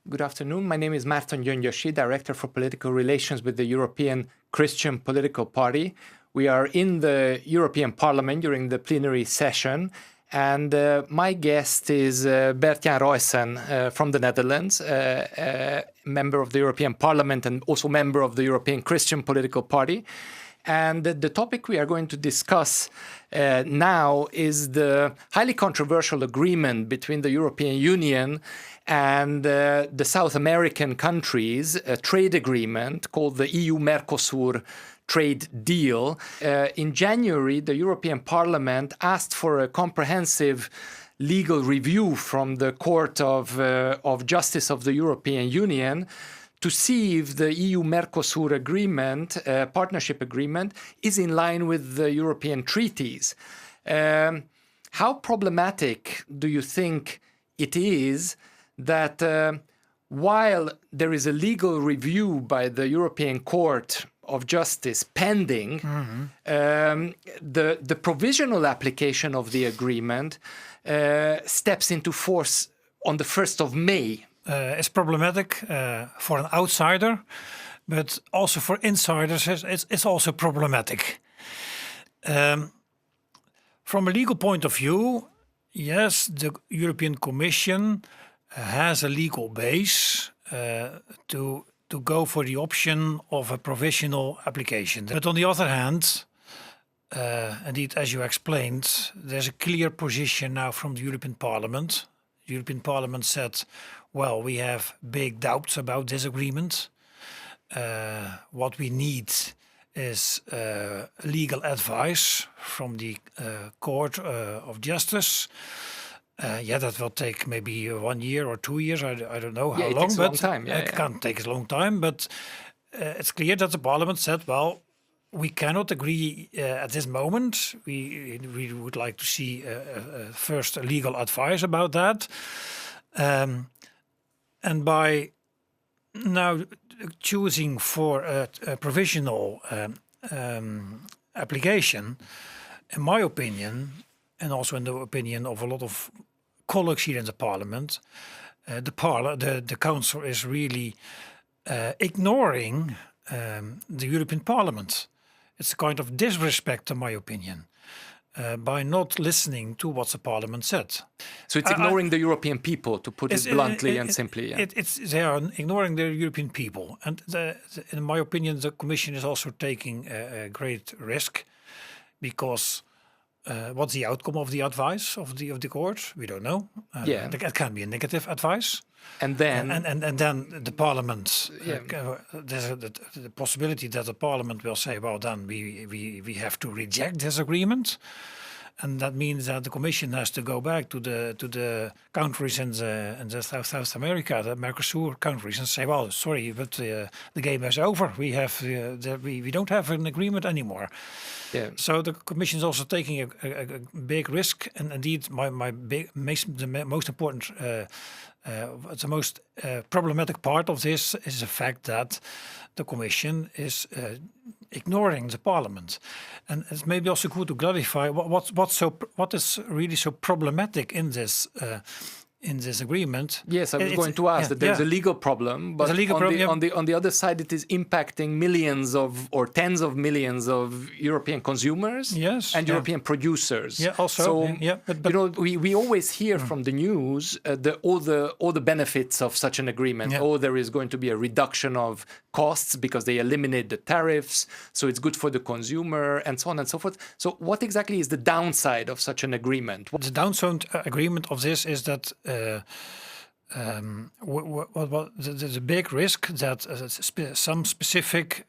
Good afternoon. My name is Márton Gyöngyösi, Director for Political Relations with the European Christian Political Party. We are in the European Parliament during the plenary session, and my guest is Bert-Jan Ruissen from the Netherlands, member of the European Parliament and also member of the European Christian Political Party. And the topic we are going to discuss now is the highly controversial agreement between the European Union and the South American countries, a trade agreement called the EU-Mercosur Trade Deal. In January, the European Parliament asked for a comprehensive legal review from the Court of Justice of the European Union to see if the EU-Mercosur agreement, partnership agreement, is in line with the European treaties. How problematic do you think it is that while there is a legal review by the European Court of Justice pending, the provisional application of the agreement steps into force on the 1st of May? It's problematic for an outsider, but also for insiders it's also problematic. From a legal point of view, yes, the European Commission has a legal base to go for the option of a provisional application. But on the other hand, indeed, as you explained, there's a clear position now from the European Parliament. The European Parliament said, well, we have big doubts about this agreement. What we need is legal advice from the Court of Justice. That will take maybe 1 year or 2 years. I don't know how long. It takes a long time. It can take a long time. But it's clear that the Parliament said, well, we cannot agree at this moment. We would like to see first legal advice about that. And by now choosing for a provisional application, in my opinion, and also in the opinion of a lot of colleagues here in the Parliament, the Council is really ignoring the European Parliament. It's a kind of disrespect, in my opinion, by not listening to what the Parliament said. So it's ignoring the European people, to put it bluntly and simply. Yeah. They are ignoring the European people. And in my opinion, the Commission is also taking a great risk, because what's the outcome of the advice of the court? We don't know. It can be a negative advice. And then and then the Parliament, there's the possibility that the Parliament will say, well, then we have to reject this agreement. And that means that the Commission has to go back to the countries in the South America, the Mercosur countries, and say, well, sorry, but the game is over. We don't have an agreement anymore. Yeah. So the Commission is also taking a big risk. And indeed, the most important, the most problematic part of this is the fact that the Commission is ignoring the Parliament. And it's maybe also good to clarify what is really so problematic in this agreement. Yes, I was going to ask that there's a legal problem, but on the other side, it is impacting millions or tens of millions of European consumers and European producers. Yeah, also. So but we always hear from the news all the benefits of such an agreement. Yeah. Oh, there is going to be a reduction of costs because they eliminate the tariffs, so it's good for the consumer, and so on and so forth. So what exactly is the downside of such an agreement? The downside agreement of this is that there's a big risk that some specific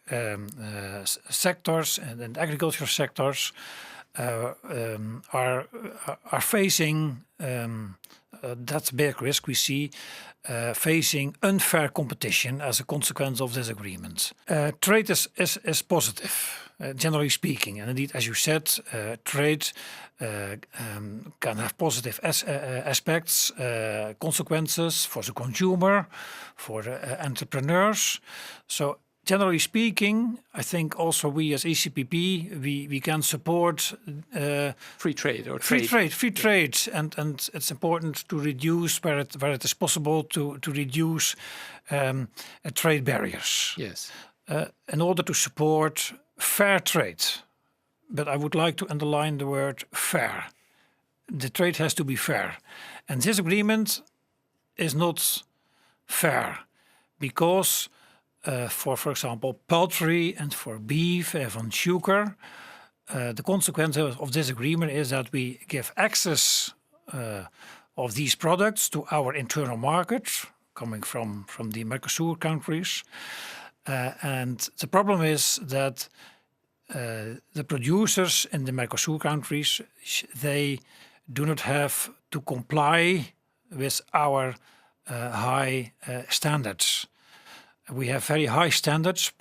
sectors and agriculture sectors are facing. That's a big risk we see, facing unfair competition as a consequence of this agreement. Trade is positive. Generally speaking, and indeed, as you said, trade can have positive aspects, consequences for the consumer, for the entrepreneurs. So generally speaking, I think also we as ECPP, we can support free trade or free trade, and it's important to reduce where it is possible to reduce trade barriers. Yes. In order to support fair trade, but I would like to underline the word fair. The trade has to be fair, and this agreement is not fair because. For example, poultry and for beef and on sugar, the consequence of this agreement is that we give access of these products to our internal market, coming from the Mercosur countries. And the problem is that the producers in the Mercosur countries, they do not have to comply with our high standards. We have very high standards,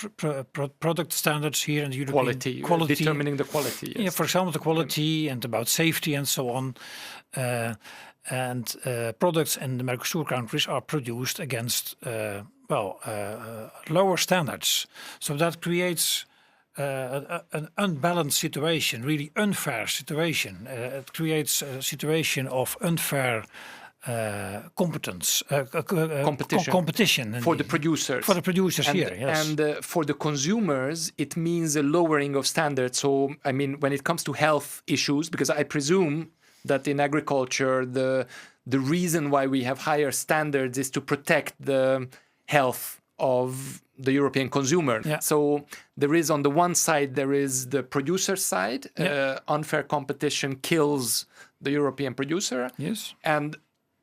product standards here in the European quality, determining the quality. Yes. Yeah, for example, the quality and about safety and so on. Products in the Mercosur countries are produced against lower standards. So that creates an unbalanced situation, really unfair situation. It creates a situation of unfair competition for the producers. For the producers and, here, yes. And for the consumers, it means a lowering of standards. So, I mean, when it comes to health issues, because I presume that in agriculture, the reason why we have higher standards is to protect the health of the European consumer. Yeah. So there is, on the one side, there is the producer side. Yeah. Unfair competition kills the European producer. Yes. And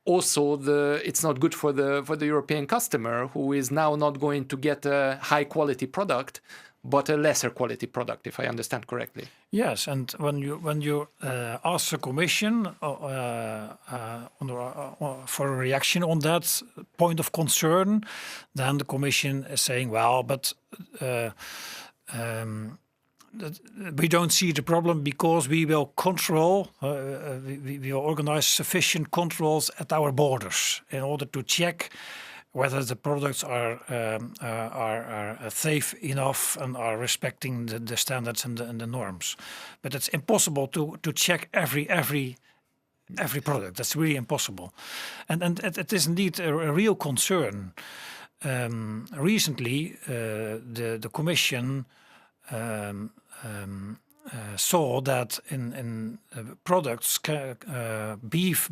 also, it's not good for the European customer, who is now not going to get a high quality product, but a lesser quality product, if I understand correctly. Yes, and when you ask the Commission for a reaction on that point of concern, then the Commission is saying, well, but we don't see the problem because we will control, we will organize sufficient controls at our borders in order to check whether the products are safe enough and are respecting the standards and the norms. But it's impossible to check every product. That's really impossible, and it is indeed a real concern. Recently, the Commission saw that in products, beef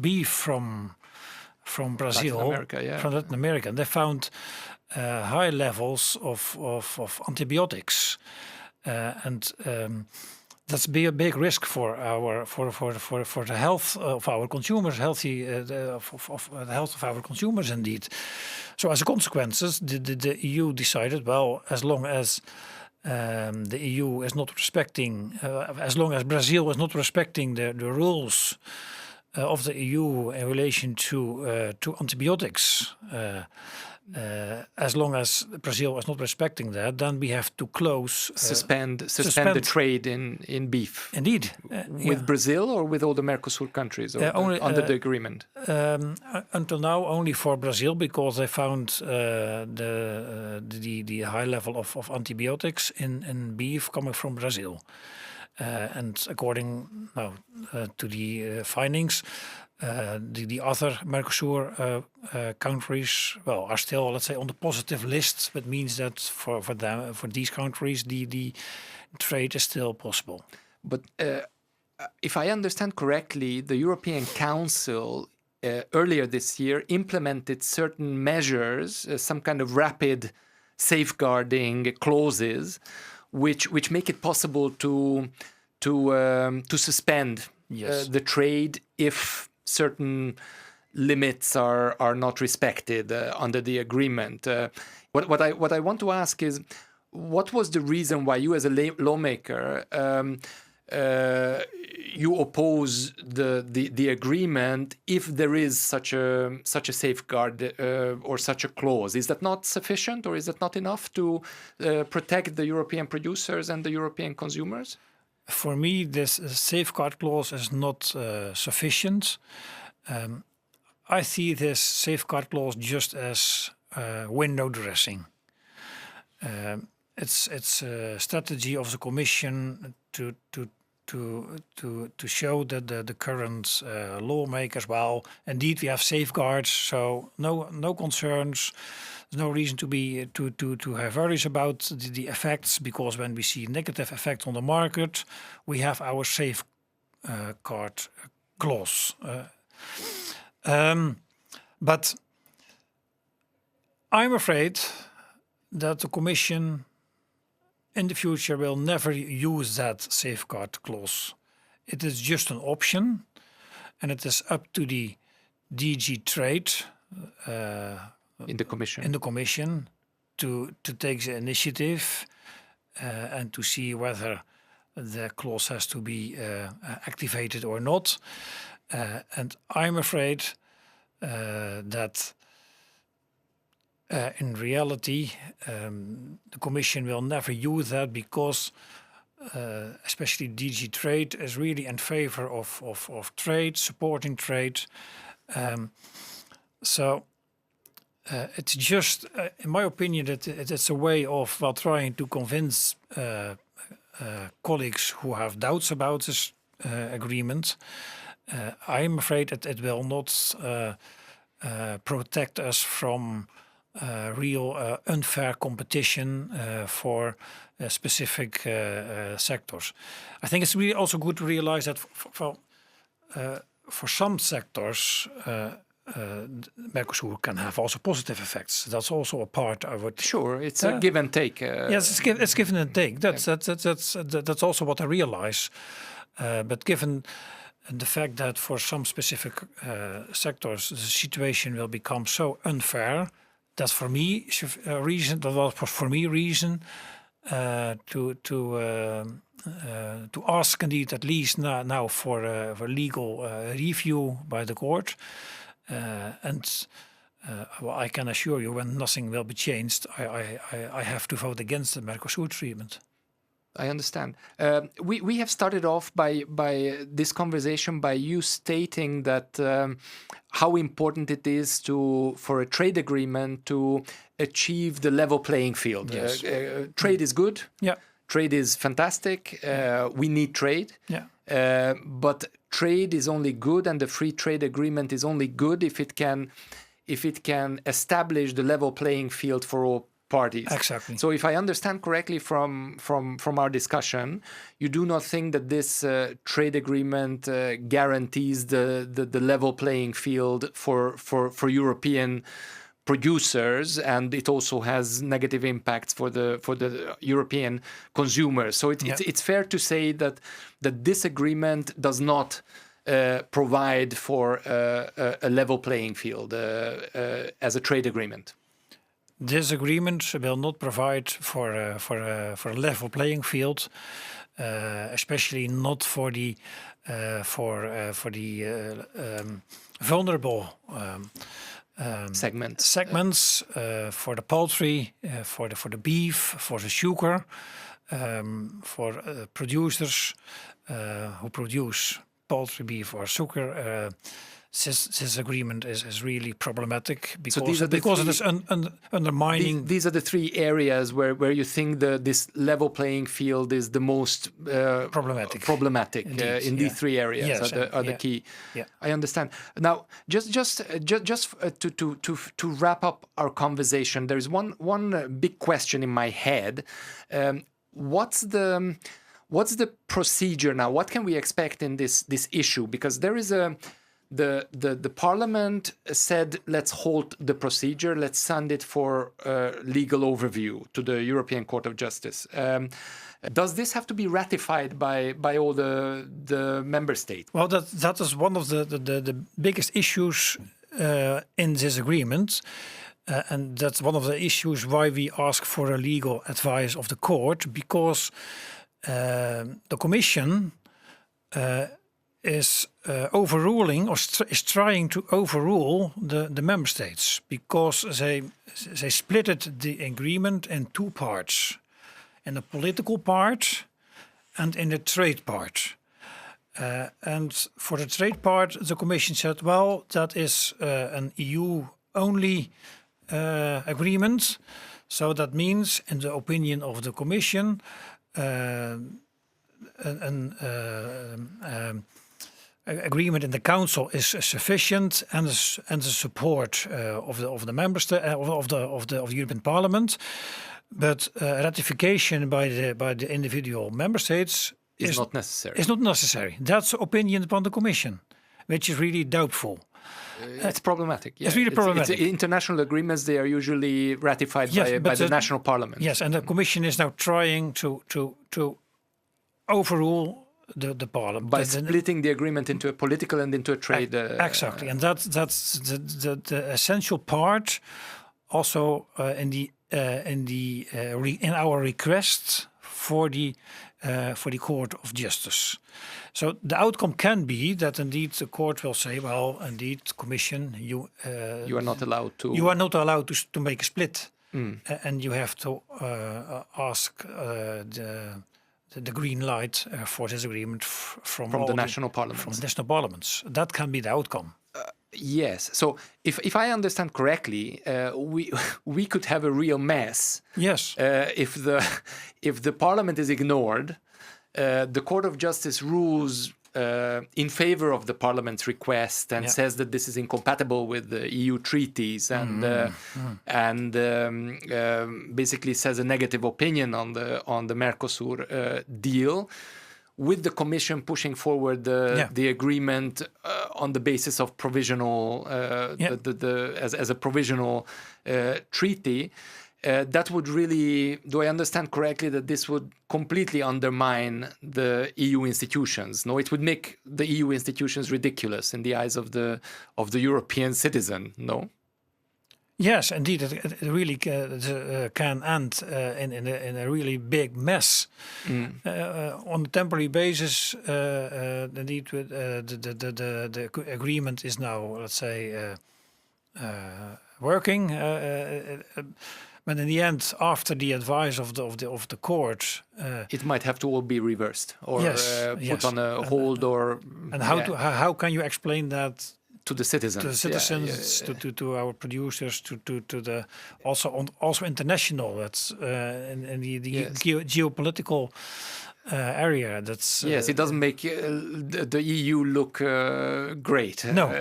from Brazil, Latin America, yeah. From Latin America, they found high levels of antibiotics, and that's a big risk for the health of our consumers, the health of our consumers indeed. So as a consequence, the EU decided, well, as long as the EU is not respecting, as long as Brazil is not respecting the rules of the EU in relation to antibiotics, as long as Brazil is not respecting that, then we have to suspend the trade in beef. Indeed, with Brazil or with all the Mercosur countries, or only, under the agreement. Until now, only for Brazil, because they found the high level of antibiotics in beef coming from Brazil. And according to the findings, the other Mercosur countries, are still, let's say, on the positive list. That means that for these countries, the trade is still possible. But if I understand correctly, the European Council earlier this year implemented certain measures, some kind of rapid safeguarding clauses, which make it possible to suspend the trade if certain limits are not respected under the agreement. What I want to ask is, what was the reason why you, as a lawmaker, you oppose the agreement if there is such a safeguard or such a clause? Is that not sufficient, or is that not enough to protect the European producers and the European consumers? For me, this safeguard clause is not sufficient. I see this safeguard clause just as window dressing. it's a strategy of the Commission to show that the current lawmakers, well, indeed we have safeguards, so no concerns. There's no reason to have worries about the effects, because when we see negative effect on the market, we have our safeguard clause. But I'm afraid that the Commission in the future will never use that safeguard clause. It is just an option, and it is up to the DG Trade in the Commission to take the initiative and to see whether the clause has to be activated or not. And I'm afraid that in reality the Commission will never use that, because especially DG Trade is really in favor of trade, supporting trade. So it's just, in my opinion, that it's a way of trying to convince colleagues who have doubts about this agreement. I'm afraid that it will not protect us from real unfair competition for specific sectors. I think it's really also good to realize that for some sectors, Mercosur can have also positive effects. That's also a part of it. Sure, it's a give and take. Yes, it's give and take. That's also what I realize. But given the fact that for some specific sectors the situation will become so unfair, that's for me reason. That was for me reason to ask indeed at least now for legal review by the court. Well, I can assure you, when nothing will be changed, I have to vote against the Mercosur treatment. I understand. We have started off by this conversation by you stating that how important it is for a trade agreement to achieve the level playing field. Yes. Trade is good. Yeah. Trade is fantastic. We need trade. Yeah. But trade is only good, and the free trade agreement is only good if it can establish the level playing field for all parties. Exactly. So if I understand correctly from our discussion, you do not think that this trade agreement guarantees the level playing field for European producers, and it also has negative impacts for the European consumers. So it's fair to say that this agreement does not provide for a level playing field as a trade agreement. This agreement will not provide for a level playing field, especially not for the vulnerable segments, for the poultry, for the beef, for the sugar, for producers who produce poultry, beef, or sugar. This agreement is really problematic because it is undermining. These are the three areas where you think this level playing field is the most problematic. In these three areas. Yes, are the key. Yeah. I understand. Now, just to wrap up our conversation, there is one big question in my head. What's the procedure now? What can we expect in this issue? Because there is the Parliament said, let's halt the procedure, let's send it for legal overview to the European Court of Justice. Does this have to be ratified by all the member states? Well, that is one of the biggest issues in this agreement. And that's one of the issues why we ask for a legal advice of the court, because the Commission is overruling or is trying to overrule the member states, because they splitted the agreement in two parts, in the political part and in the trade part. And for the trade part, the Commission said, well, that is an EU only agreement. So that means, in the opinion of the Commission, an agreement in the Council is sufficient, and the support of the member state of the European Parliament, but ratification by the individual member states is not necessary. Is not necessary. That's the opinion from the Commission, which is really doubtful. It's problematic. Yeah. It's really problematic. International agreements, they are usually ratified by the national parliament. Yes, and the Commission is now trying to overrule the parliament by splitting the agreement into a political and into a trade. Exactly, and that's the essential part. Also, in our request for the Court of Justice. So the outcome can be that indeed the court will say, well, indeed, Commission, you are not allowed to. You are not allowed to make a split, and you have to ask the green light for this agreement from the national parliaments. From the national parliaments. That can be the outcome. Yes. So if I understand correctly, we could have a real mess. Yes. If the parliament is ignored, the Court of Justice rules in favor of the parliament's request and says that this is incompatible with the EU treaties and basically says a negative opinion on the Mercosur deal, with the Commission pushing forward the agreement on the basis of provisional as a provisional treaty. That would really, do I understand correctly that this would completely undermine the EU institutions? No, it would make the EU institutions ridiculous in the eyes of the European citizen. No. Yes, indeed, it really can end in a really big mess. On a temporary basis, indeed, the agreement is now, let's say, working. But in the end, after the advice of the court, it might have to all be reversed or put on a hold. And how can you explain that? To the citizens, to our producers, to the also international. That's in the geopolitical area. That's it doesn't make the EU look great. No,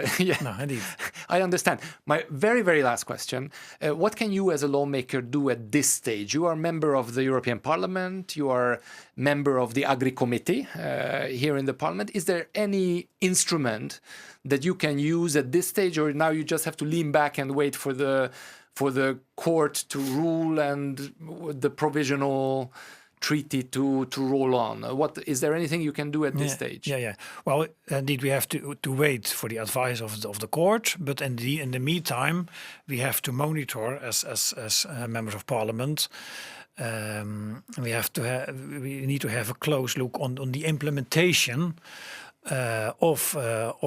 no, indeed. I understand. My very last question: what can you, as a lawmaker, do at this stage? You are a member of the European Parliament. You are member of the Agri Committee here in the Parliament. Is there any instrument that you can use at this stage, or now you just have to lean back and wait for the court to rule and the provisional treaty to roll on? What is there anything you can do at this stage? Yeah. Well, indeed, we have to wait for the advice of the court. But in the meantime, we have to monitor as members of parliament. We need to have a close look on the implementation of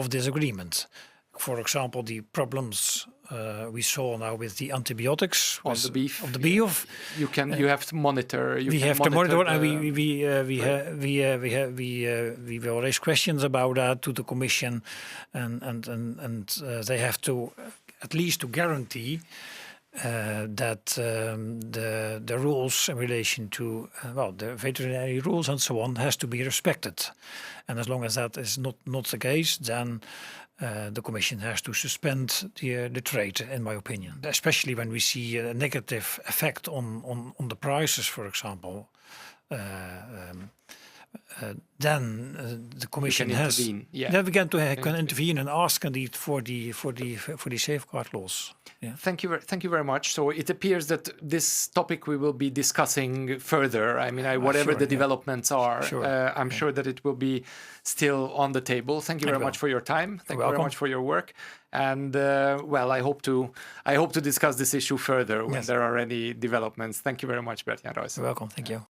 this agreement. For example, the problems we saw now with the antibiotics on the beef. Of the beef, you have to monitor. We have to monitor, and we will raise questions about that to the Commission, and they have to at least to guarantee that the rules in relation to the veterinary rules and so on has to be respected, and as long as that is not the case, then the Commission has to suspend the trade, in my opinion. Especially when we see a negative effect on the prices, for example. Then the Commission has intervene. Then we can intervene and ask indeed for the safeguard laws. Yeah. Thank you very much. So it appears that this topic we will be discussing further. I mean, whatever the developments are, I'm sure that it will be still on the table. Thank you very much for your time. Thank you very much for your work. And I hope to discuss this issue further when there are any developments. Thank you very much, Bert-Jan Ruissen. You're welcome. Thank you.